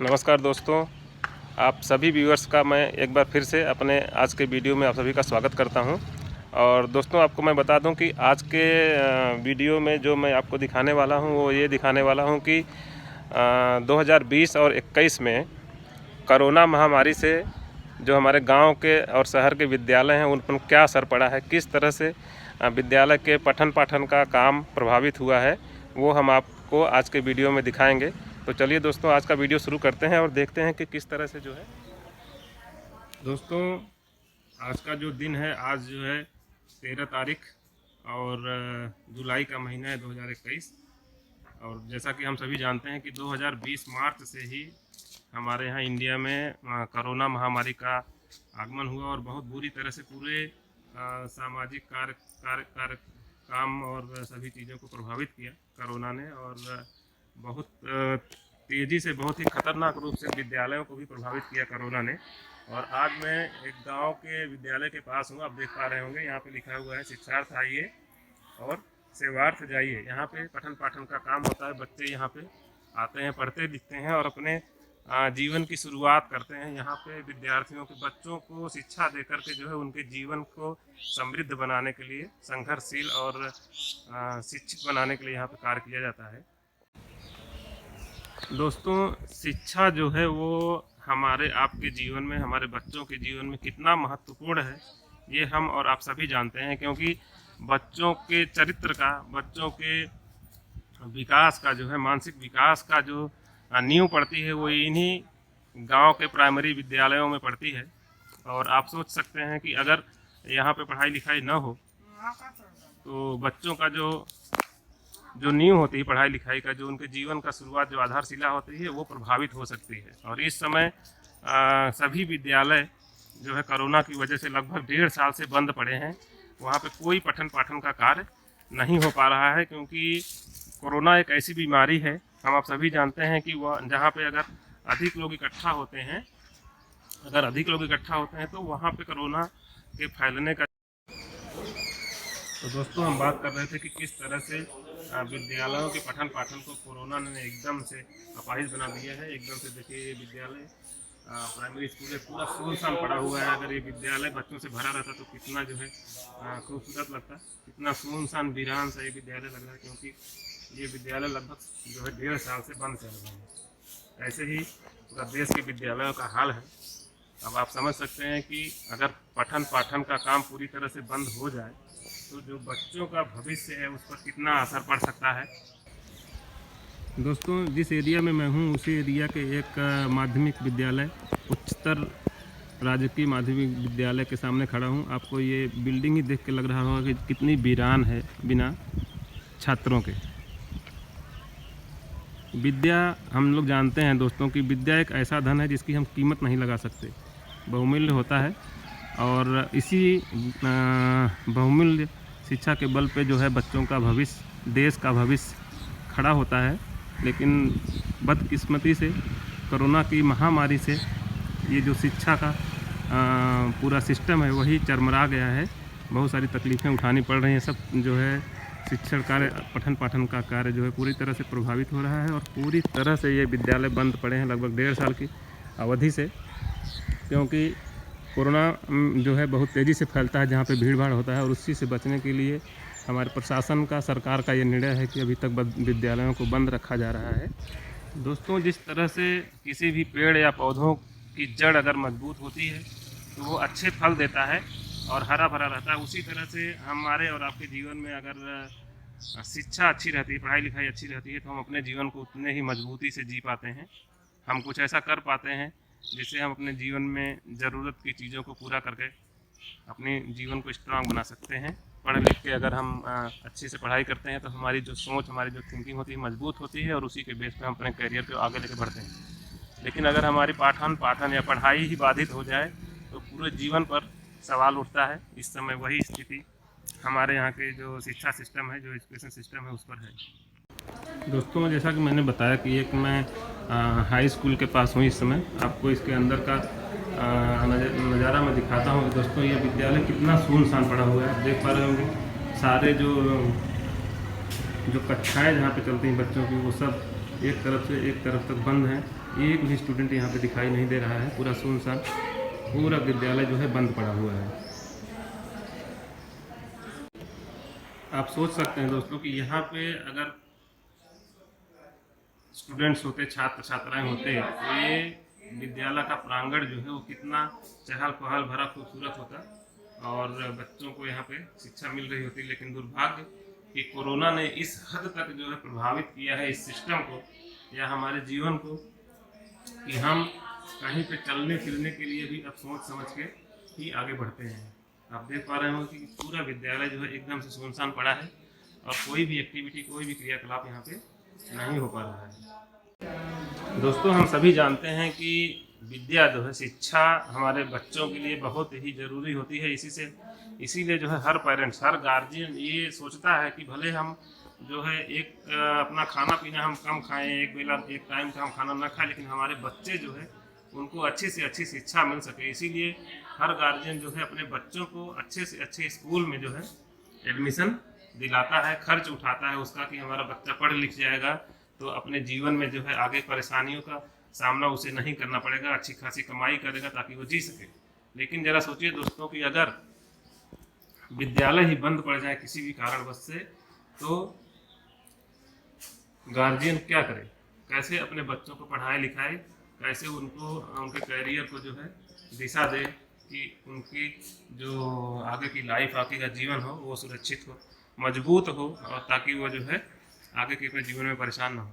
नमस्कार दोस्तों, आप सभी व्यूअर्स का मैं एक बार फिर से अपने आज के वीडियो में आप सभी का स्वागत करता हूं। और दोस्तों, आपको मैं बता दूं कि आज के वीडियो में जो मैं आपको दिखाने वाला हूं वो ये दिखाने वाला हूं कि 2020 और 21 में कोरोना महामारी से जो हमारे गांव के और शहर के विद्यालय हैं उन पर क्या असर पड़ा है, किस तरह से विद्यालय के पठन पाठन का काम प्रभावित हुआ है, वो हम आपको आज के वीडियो में दिखाएंगे। तो चलिए दोस्तों, आज का वीडियो शुरू करते हैं और देखते हैं कि किस तरह से जो है। दोस्तों, आज का जो दिन है, आज जो है 13 तारीख और जुलाई का महीना है 2021। और जैसा कि हम सभी जानते हैं कि 2020 मार्च से ही हमारे यहाँ इंडिया में कोरोना महामारी का आगमन हुआ और बहुत बुरी तरह से पूरे सामाजिक कार्य काम और सभी चीज़ों को प्रभावित किया कोरोना ने। और बहुत तेज़ी से, बहुत ही खतरनाक रूप से विद्यालयों को भी प्रभावित किया कोरोना ने। और आज मैं एक गांव के विद्यालय के पास हूँ। आप देख पा रहे होंगे, यहाँ पे लिखा हुआ है शिक्षार्थ आइए और सेवार्थ जाइए। यहाँ पे पठन पाठन का काम होता है। बच्चे यहाँ पे आते हैं, पढ़ते लिखते हैं और अपने जीवन की शुरुआत करते हैं। यहाँ पे विद्यार्थियों के बच्चों को शिक्षा देकर के जो है उनके जीवन को समृद्ध बनाने के लिए, संघर्षशील और शिक्षित बनाने के लिए यहाँ पे कार्य किया जाता है। दोस्तों, शिक्षा जो है वो हमारे आपके जीवन में, हमारे बच्चों के जीवन में कितना महत्वपूर्ण है ये हम और आप सभी जानते हैं। क्योंकि बच्चों के चरित्र का, बच्चों के विकास का जो है, मानसिक विकास का जो नींव पड़ती है वो इन्हीं गांव के प्राइमरी विद्यालयों में पड़ती है। और आप सोच सकते हैं कि अगर यहाँ पे पढ़ाई लिखाई न हो तो बच्चों का जो नींव होती है पढ़ाई लिखाई का, जो उनके जीवन का शुरुआत, जो आधारशिला होती है, वो प्रभावित हो सकती है। और इस समय सभी विद्यालय जो है कोरोना की वजह से लगभग 1.5 साल से बंद पड़े हैं। वहाँ पे कोई पठन पाठन का कार्य नहीं हो पा रहा है, क्योंकि कोरोना एक ऐसी बीमारी है, हम आप सभी जानते हैं कि वह जहाँ पे अगर अधिक लोग इकट्ठा होते हैं, तो वहाँ पे कोरोना के फैलने का। तो दोस्तों, हम बात कर रहे थे कि किस तरह से विद्यालयों के पठन पाठन को कोरोना ने एकदम से अपाहिज बना दिया है। एकदम से देखिए, ये विद्यालय प्राइमरी स्कूल है, पूरा सुनसान पड़ा हुआ है। अगर ये विद्यालय बच्चों से भरा रहता तो कितना जो है खूबसूरत लगता। कितना सुनसान वीरान सा ये विद्यालय लग रहा है, क्योंकि ये विद्यालय लगभग जो है 1.5 साल से बंद चल रहे हैं। ऐसे ही पूरा देश के विद्यालयों का हाल है। अब आप समझ सकते हैं कि अगर पठन पाठन का काम पूरी तरह से बंद हो जाए तो जो बच्चों का भविष्य है उस पर कितना असर पड़ सकता है। दोस्तों, जिस एरिया में मैं हूँ उसी एरिया के एक माध्यमिक विद्यालय, उच्चतर राजकीय माध्यमिक विद्यालय के सामने खड़ा हूँ। आपको ये बिल्डिंग ही देख के लग रहा होगा कि कितनी वीरान है बिना छात्रों के। विद्या, हम लोग जानते हैं दोस्तों कि विद्या एक ऐसा धन है जिसकी हम कीमत नहीं लगा सकते, बहुमूल्य होता है। और इसी बहुमूल्य शिक्षा के बल पे जो है बच्चों का भविष्य, देश का भविष्य खड़ा होता है। लेकिन बदकिस्मती से कोरोना की महामारी से ये जो शिक्षा का पूरा सिस्टम है वही चरमरा गया है। बहुत सारी तकलीफ़ें उठानी पड़ रही हैं। सब जो है शिक्षण कार्य, पठन पाठन का कार्य जो है पूरी तरह से प्रभावित हो रहा है। और पूरी तरह से ये विद्यालय बंद पड़े हैं लगभग 1.5 साल की अवधि से, क्योंकि कोरोना जो है बहुत तेज़ी से फैलता है जहाँ पे भीड़ भाड़ होता है। और उसी से बचने के लिए हमारे प्रशासन का, सरकार का ये निर्णय है कि अभी तक विद्यालयों को बंद रखा जा रहा है। दोस्तों, जिस तरह से किसी भी पेड़ या पौधों की जड़ अगर मजबूत होती है तो वो अच्छे फल देता है और हरा भरा रहता है, उसी तरह से हमारे और आपके जीवन में अगर शिक्षा अच्छी रहती है, पढ़ाई लिखाई अच्छी रहती है, तो हम अपने जीवन को उतने ही मजबूती से जी पाते हैं। हम कुछ ऐसा कर पाते हैं जिससे हम अपने जीवन में ज़रूरत की चीज़ों को पूरा करके अपने जीवन को स्ट्रांग बना सकते हैं। पढ़ लिख के अगर हम अच्छे से पढ़ाई करते हैं तो हमारी जो सोच, हमारी जो थिंकिंग होती है मजबूत होती है और उसी के बेस पे हम अपने करियर को आगे लेके बढ़ते हैं। लेकिन अगर हमारी पाठन या पढ़ाई ही बाधित हो जाए तो पूरे जीवन पर सवाल उठता है। इस समय वही स्थिति हमारे यहाँ के जो शिक्षा सिस्टम है, जो एजुकेशन सिस्टम है, उस पर है। दोस्तों, जैसा कि मैंने बताया कि एक मैं हाई स्कूल के पास हूँ इस समय। आपको इसके अंदर का नज़ारा मैं दिखाता हूँ। दोस्तों, ये विद्यालय कितना सुनसान पड़ा हुआ है, आप देख पा रहे होंगे। सारे जो कक्षाएं जहाँ पे चलती हैं बच्चों की, वो सब एक तरफ से एक तरफ तक बंद हैं। एक भी स्टूडेंट यहाँ पे दिखाई नहीं दे रहा है। पूरा सुनसान, पूरा विद्यालय जो है बंद पड़ा हुआ है। आप सोच सकते हैं दोस्तों कि यहाँ पे अगर स्टूडेंट्स होते, छात्र छात्राएं होते, तो ये विद्यालय का प्रांगण जो है वो कितना चहल पहल भरा खूबसूरत होता और बच्चों को यहाँ पे शिक्षा मिल रही होती। लेकिन दुर्भाग्य कि कोरोना ने इस हद तक जो है प्रभावित किया है इस सिस्टम को या हमारे जीवन को कि हम कहीं पे चलने फिरने के लिए भी अब सोच समझ के ही आगे बढ़ते हैं। आप देख पा रहे हो कि पूरा विद्यालय जो है एकदम से सुनसान पड़ा है और कोई भी एक्टिविटी, कोई भी क्रियाकलाप यहाँ पे नहीं हो पा रहा है। दोस्तों, हम सभी जानते हैं कि विद्या जो है, शिक्षा हमारे बच्चों के लिए बहुत ही ज़रूरी होती है। इसीलिए जो है हर पेरेंट्स, हर गार्जियन ये सोचता है कि भले हम जो है एक अपना खाना पीना हम कम खाएं, एक टाइम का हम खाना ना खाएं, लेकिन हमारे बच्चे जो है उनको अच्छी से अच्छी शिक्षा मिल सके। इसीलिए हर गार्जियन जो है अपने बच्चों को अच्छे से अच्छे स्कूल में जो है एडमिशन दिलाता है, खर्च उठाता है उसका कि हमारा बच्चा पढ़ लिख जाएगा तो अपने जीवन में जो है आगे परेशानियों का सामना उसे नहीं करना पड़ेगा, अच्छी खासी कमाई करेगा ताकि वो जी सके। लेकिन ज़रा सोचिए दोस्तों कि अगर विद्यालय ही बंद पड़ जाए किसी भी कारणवश से, तो गार्जियन क्या करे, कैसे अपने बच्चों को पढ़ाए लिखाए, कैसे उनको उनके कैरियर को जो है दिशा दे कि उनकी जो आगे की लाइफ, आगे का जीवन हो वो सुरक्षित हो, मजबूत हो और ताकि वो जो है आगे के अपने जीवन में परेशान ना हो।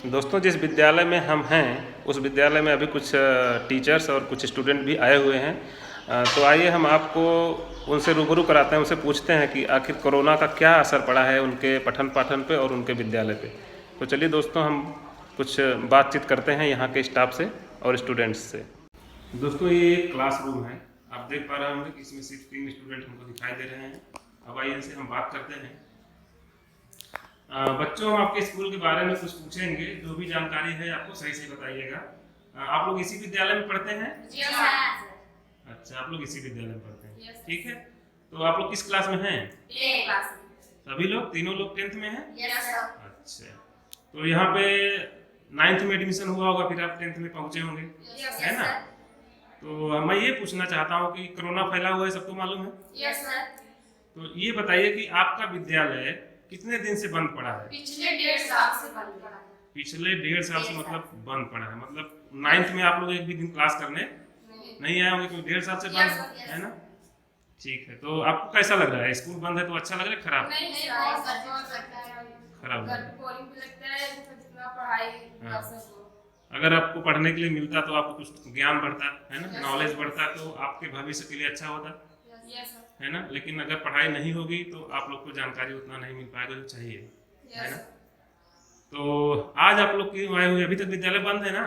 दोस्तों, जिस विद्यालय में हम हैं उस विद्यालय में अभी कुछ टीचर्स और कुछ स्टूडेंट भी आए हुए हैं। तो आइए हम आपको उनसे रूबरू कराते हैं, उनसे पूछते हैं कि आखिर कोरोना का क्या असर पड़ा है उनके पठन पाठन पे और उनके विद्यालय पे। तो चलिए दोस्तों, हम कुछ बातचीत करते हैं यहाँ के स्टाफ से और स्टूडेंट्स से। दोस्तों, ये एक क्लासरूम है, आप देख पा रहे होंगे कि इसमें सिर्फ 3 स्टूडेंट हमको दिखाई दे रहे हैं। अब आइए इनसे हम बात करते हैं। बच्चों, हम आपके स्कूल के बारे में कुछ पूछेंगे, जो भी जानकारी है आपको सही से बताइएगा। आप लोग इसी विद्यालय में पढ़ते हैं? अच्छा, आप लोग इसी विद्यालय में पढ़ते हैं, ठीक है। तो आप लोग किस क्लास में हैं? सभी लोग, तीनों लोग 10th में हैं? अच्छा, तो यहाँ पे 9th में एडमिशन हुआ होगा, फिर आप 10th में पहुँचे होंगे, है ना? तो मैं ये पूछना चाहता हूँ कि कोरोना फैला हुआ है, सबको मालूम है? तो ये बताइए कि आपका विद्यालय कितने दिन से बंद पड़ा है? पिछले 1.5 साल से बंद पड़ा है। पिछले 1.5 साल से मतलब बंद पड़ा है, मतलब 9th में आप लोग एक भी दिन क्लास करने नहीं आए होंगे, क्योंकि 1.5 साल से बंद है ना? ठीक है, तो आपको कैसा लग रहा है? स्कूल बंद है तो अच्छा लग रहा है, खराब? खराब अगर आपको पढ़ने के लिए मिलता तो आपको कुछ ज्ञान बढ़ता है ना, नॉलेज बढ़ता, तो आपके भविष्य के लिए अच्छा होता है ना। लेकिन अगर पढ़ाई नहीं होगी तो आप लोग को जानकारी उतना नहीं मिल पाएगा जो चाहिए, है ना। तो आज आप लोग क्यों आए हुए? अभी तक विद्यालय बंद है ना?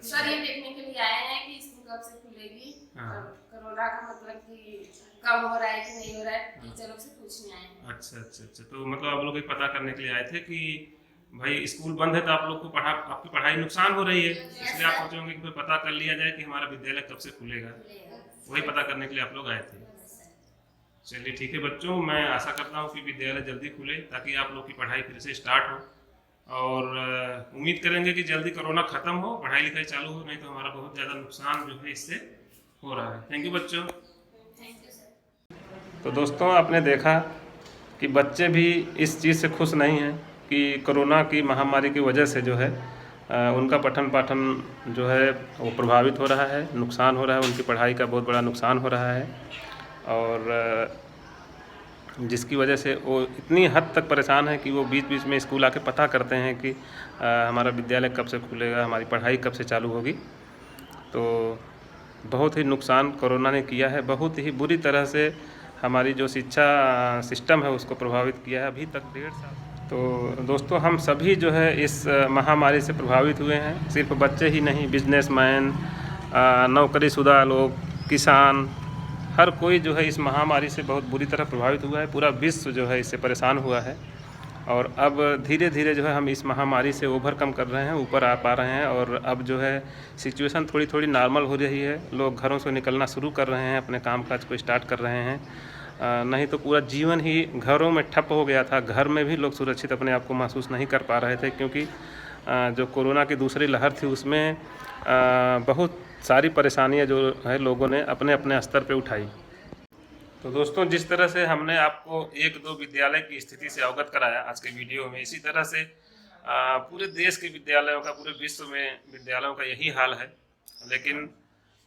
सर, ये देखने के लिए आए हैं कि स्कूल कब से खुलेगी, कोरोना का मतलब कि कब हो रहा है कि नहीं हो रहा है, टीचरों से पूछने आए हैं। अच्छा, तो मतलब आप लोग पता करने के लिए आए थे कि भाई स्कूल बंद है तो आप लोग को आपकी पढ़ाई नुकसान हो रही है, इसलिए आप सोचे होंगे कि पता कर लिया जाए कि हमारा विद्यालय कब से खुलेगा, वही पता करने के लिए आप लोग आए थे। चलिए ठीक है बच्चों, मैं आशा करता हूँ कि विद्यालय जल्दी खुले ताकि आप लोग की पढ़ाई फिर से स्टार्ट हो, और उम्मीद करेंगे कि जल्दी कोरोना ख़त्म हो, पढ़ाई लिखाई चालू हो, नहीं तो हमारा बहुत ज़्यादा नुकसान जो है इससे हो रहा है। थैंक यू बच्चों। तो दोस्तों, आपने देखा कि बच्चे भी इस चीज़ से खुश नहीं हैं कि कोरोना की महामारी की वजह से जो है उनका पठन पाठन जो है वो प्रभावित हो रहा है, नुकसान हो रहा है, उनकी पढ़ाई का बहुत बड़ा नुकसान हो रहा है, और जिसकी वजह से वो इतनी हद तक परेशान है कि वो बीच बीच में स्कूल आके पता करते हैं कि हमारा विद्यालय कब से खुलेगा, हमारी पढ़ाई कब से चालू होगी। तो बहुत ही नुकसान कोरोना ने किया है, बहुत ही बुरी तरह से हमारी जो शिक्षा सिस्टम है उसको प्रभावित किया है अभी तक 1.5 साल। तो दोस्तों, हम सभी जो है इस महामारी से प्रभावित हुए हैं, सिर्फ बच्चे ही नहीं, बिजनेसमैन, नौकरीशुदा लोग, किसान, हर कोई जो है इस महामारी से बहुत बुरी तरह प्रभावित हुआ है। पूरा विश्व जो है इससे परेशान हुआ है, और अब धीरे धीरे जो है हम इस महामारी से ओवरकम कर रहे हैं, ऊपर आ पा रहे हैं, और अब जो है सिचुएशन थोड़ी थोड़ी नॉर्मल हो रही है। लोग घरों से निकलना शुरू कर रहे हैं, अपने कामकाज को स्टार्ट कर रहे हैं, नहीं तो पूरा जीवन ही घरों में ठप हो गया था। घर में भी लोग सुरक्षित अपने आप को महसूस नहीं कर पा रहे थे, क्योंकि जो कोरोना की दूसरी लहर थी उसमें बहुत सारी परेशानियां जो है लोगों ने अपने अपने स्तर पे उठाई। तो दोस्तों, जिस तरह से हमने आपको एक दो विद्यालय की स्थिति से अवगत कराया आज के वीडियो में, इसी तरह से पूरे देश के विद्यालयों का, पूरे विश्व में विद्यालयों का यही हाल है। लेकिन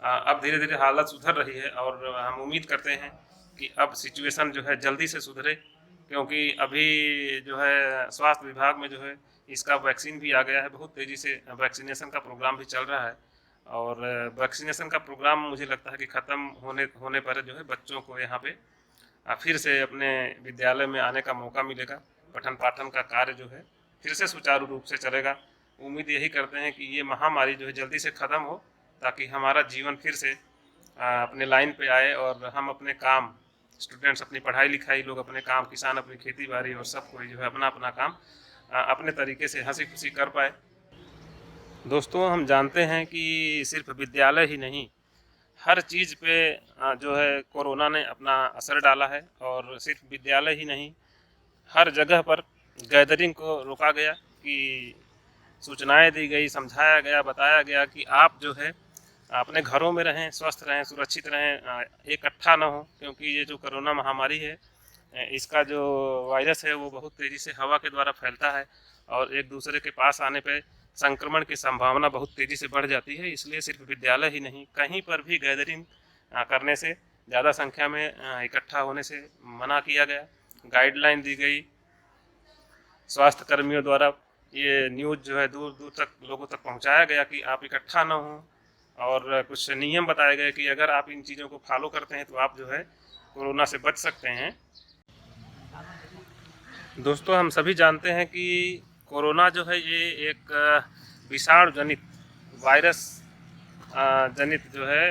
अब धीरे धीरे हालत सुधर रही है और हम उम्मीद करते हैं कि अब सिचुएशन जो है जल्दी से सुधरे, क्योंकि अभी जो है स्वास्थ्य विभाग में जो है इसका वैक्सीन भी आ गया है। बहुत तेज़ी से वैक्सीनेशन का प्रोग्राम भी चल रहा है और वैक्सीनेशन का प्रोग्राम मुझे लगता है कि ख़त्म होने पर जो है बच्चों को यहाँ पे फिर से अपने विद्यालय में आने का मौका मिलेगा। पठन पाठन का कार्य जो है फिर से सुचारू रूप से चलेगा। उम्मीद यही करते हैं कि ये महामारी जो है जल्दी से ख़त्म हो, ताकि हमारा जीवन फिर से अपने लाइन पे आए और हम अपने काम, स्टूडेंट्स अपनी पढ़ाई लिखाई, लोग अपने काम, किसान अपनी खेती बाड़ी, और सब कोई जो है अपना अपना काम अपने तरीके से हंसी खुशी कर पाए। दोस्तों, हम जानते हैं कि सिर्फ विद्यालय ही नहीं, हर चीज़ पे जो है कोरोना ने अपना असर डाला है। और सिर्फ विद्यालय ही नहीं, हर जगह पर गैदरिंग को रोका गया, कि सूचनाएं दी गई, समझाया गया, बताया गया कि आप जो है अपने घरों में रहें, स्वस्थ रहें, सुरक्षित रहें, इकट्ठा ना हो, क्योंकि ये जो कोरोना महामारी है, इसका जो वायरस है वो बहुत तेज़ी से हवा के द्वारा फैलता है और एक दूसरे के पास आने पे संक्रमण की संभावना बहुत तेज़ी से बढ़ जाती है। इसलिए सिर्फ विद्यालय ही नहीं, कहीं पर भी गैदरिंग करने से, ज़्यादा संख्या में इकट्ठा होने से मना किया गया। गाइडलाइन दी गई स्वास्थ्य कर्मियों द्वारा, ये न्यूज़ जो है दूर दूर तक लोगों तक पहुंचाया गया कि आप इकट्ठा ना हों, और कुछ नियम बताए गए कि अगर आप इन चीज़ों को फॉलो करते हैं तो आप जो है कोरोना से बच सकते हैं। दोस्तों, हम सभी जानते हैं कि कोरोना जो है ये एक विषाणु जनित, वायरस जनित जो है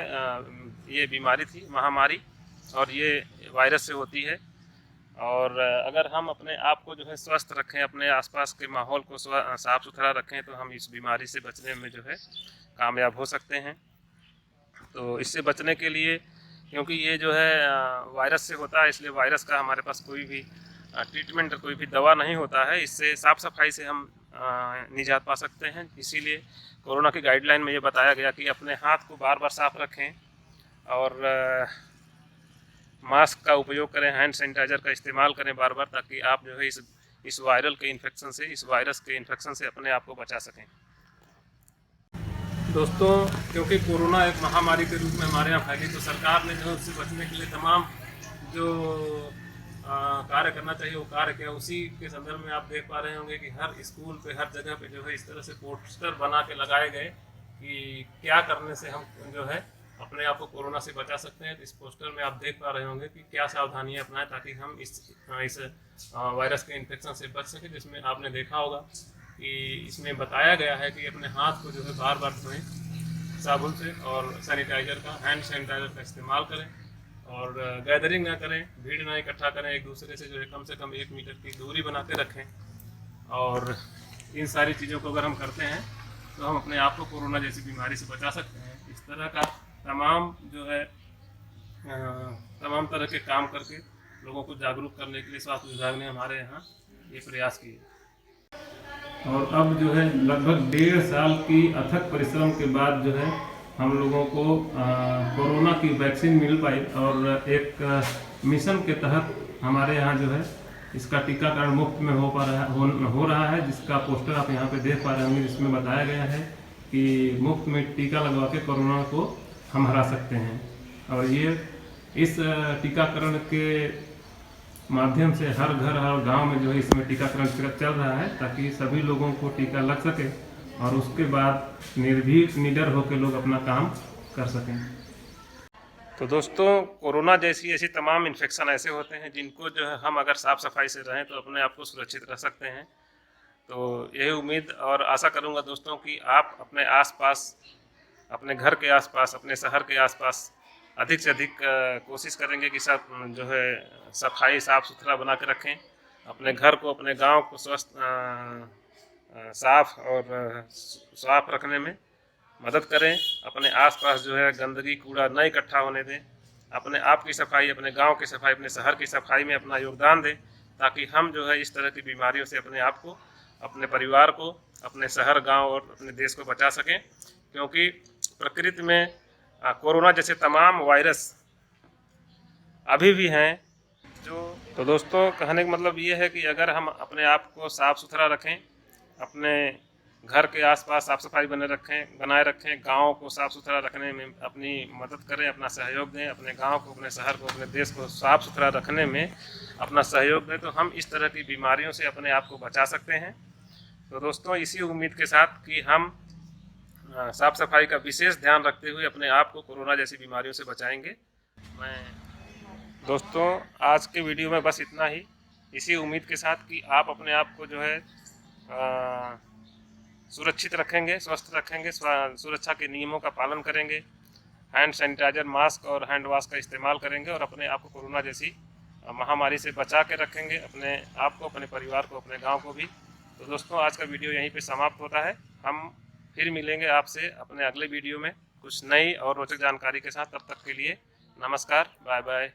ये बीमारी थी, महामारी, और ये वायरस से होती है। और अगर हम अपने आप को जो है स्वस्थ रखें, अपने आसपास के माहौल को साफ़ सुथरा रखें, तो हम इस बीमारी से बचने में जो है कामयाब हो सकते हैं। तो इससे बचने के लिए, क्योंकि ये जो है वायरस से होता है, इसलिए वायरस का हमारे पास कोई भी ट्रीटमेंट, कोई भी दवा नहीं होता है। इससे साफ़ सफाई से हम निजात पा सकते हैं। इसीलिए कोरोना की गाइडलाइन में ये बताया गया कि अपने हाथ को बार बार साफ़ रखें और मास्क का उपयोग करें, हैंड सैनिटाइज़र का इस्तेमाल करें बार बार, ताकि आप जो है इस वायरल के इन्फेक्शन से, इस वायरस के इन्फेक्शन से अपने आप को बचा सकें। दोस्तों, क्योंकि कोरोना एक महामारी के रूप में हमारे यहाँ फैली, तो सरकार ने जो उससे बचने के लिए तमाम जो कार्य करना चाहिए वो कार्य किया। उसी के संदर्भ में आप देख पा रहे होंगे कि हर स्कूल पे, हर जगह पे जो है इस तरह से पोस्टर बना के लगाए गए कि क्या करने से हम जो है अपने आप को कोरोना से बचा सकते हैं। तो इस पोस्टर में आप देख पा रहे होंगे कि क्या सावधानियां अपनाएं ताकि हम इस वायरस के इन्फेक्शन से बच सकें। जिसमें आपने देखा होगा कि इसमें बताया गया है कि अपने हाथ को जो है बार बार धोएं साबुन से, और सैनिटाइज़र का, हैंड सैनिटाइज़र का इस्तेमाल करें, और गैदरिंग ना करें, भीड़ ना इकट्ठा करें, एक दूसरे से जो है कम से कम 1 मीटर की दूरी बना के रखें। और इन सारी चीज़ों को अगर हम करते हैं तो हम अपने आप को कोरोना जैसी बीमारी से बचा सकते हैं। इस तरह का तमाम जो है तमाम तरह के काम करके लोगों को जागरूक करने के लिए स्वास्थ्य विभाग ने हमारे यहाँ ये प्रयास किए। और अब जो है लगभग 1.5 साल की अथक परिश्रम के बाद जो है हम लोगों को कोरोना की वैक्सीन मिल पाई, और एक मिशन के तहत हमारे यहाँ जो है इसका टीकाकरण मुफ्त में हो रहा है, जिसका पोस्टर आप यहाँ पे देख पा रहे होंगे, जिसमें बताया गया है कि मुफ्त में टीका लगवा के कोरोना को हम हरा सकते हैं। और ये इस टीकाकरण के माध्यम से हर घर, हर गांव में जो है इसमें टीकाकरण चल रहा है, ताकि सभी लोगों को टीका लग सके और उसके बाद निर्भीक, निडर होकर लोग अपना काम कर सकें। तो दोस्तों, कोरोना जैसी ऐसी तमाम इन्फेक्शन ऐसे होते हैं जिनको जो है हम अगर साफ़ सफाई से रहें तो अपने आप को सुरक्षित रख सकते हैं। तो यही उम्मीद और आशा करूंगा दोस्तों कि आप अपने आसपास, अपने घर के आसपास, अपने शहर के आसपास अधिक से अधिक कोशिश करेंगे कि सब जो है सफाई साफ़ सुथरा बना के रखें, अपने घर को, अपने गांव को स्वस्थ, साफ़ और साफ रखने में मदद करें। अपने आसपास जो है गंदगी, कूड़ा न इकट्ठा होने दें। अपने आप की सफाई, अपने गांव की सफाई, अपने शहर की सफाई में अपना योगदान दें, ताकि हम जो है इस तरह की बीमारियों से अपने आप को, अपने परिवार को, अपने शहर, गांव और अपने देश को बचा सकें। क्योंकि प्रकृति में कोरोना जैसे तमाम वायरस अभी भी हैं। तो दोस्तों, कहने का मतलब ये है कि अगर हम अपने आप को साफ़ सुथरा रखें, अपने घर के आसपास साफ़ सफाई बनाए रखें, गांव को साफ़ सुथरा रखने में अपनी मदद करें, अपना सहयोग दें, अपने गांव को, अपने शहर को, अपने देश को साफ़ सुथरा रखने में अपना सहयोग दें, तो हम इस तरह की बीमारियों से अपने आप को बचा सकते हैं। तो दोस्तों, इसी उम्मीद के साथ कि हम साफ़ सफाई का विशेष ध्यान रखते हुए अपने आप को कोरोना जैसी बीमारियों से बचाएंगे। दोस्तों, आज के वीडियो में बस इतना ही, इसी उम्मीद के साथ कि आप अपने आप को जो है सुरक्षित रखेंगे, स्वस्थ रखेंगे, सुरक्षा के नियमों का पालन करेंगे, हैंड सैनिटाइजर, मास्क और हैंड वॉश का इस्तेमाल करेंगे और अपने आप को कोरोना जैसी महामारी से बचा के रखेंगे, अपने आप को, अपने परिवार को, अपने गांव को भी। तो दोस्तों, आज का वीडियो यहीं पे समाप्त होता है। हम फिर मिलेंगे आपसे अपने अगले वीडियो में कुछ नई और रोचक जानकारी के साथ। तब तक के लिए नमस्कार, बाय बाय।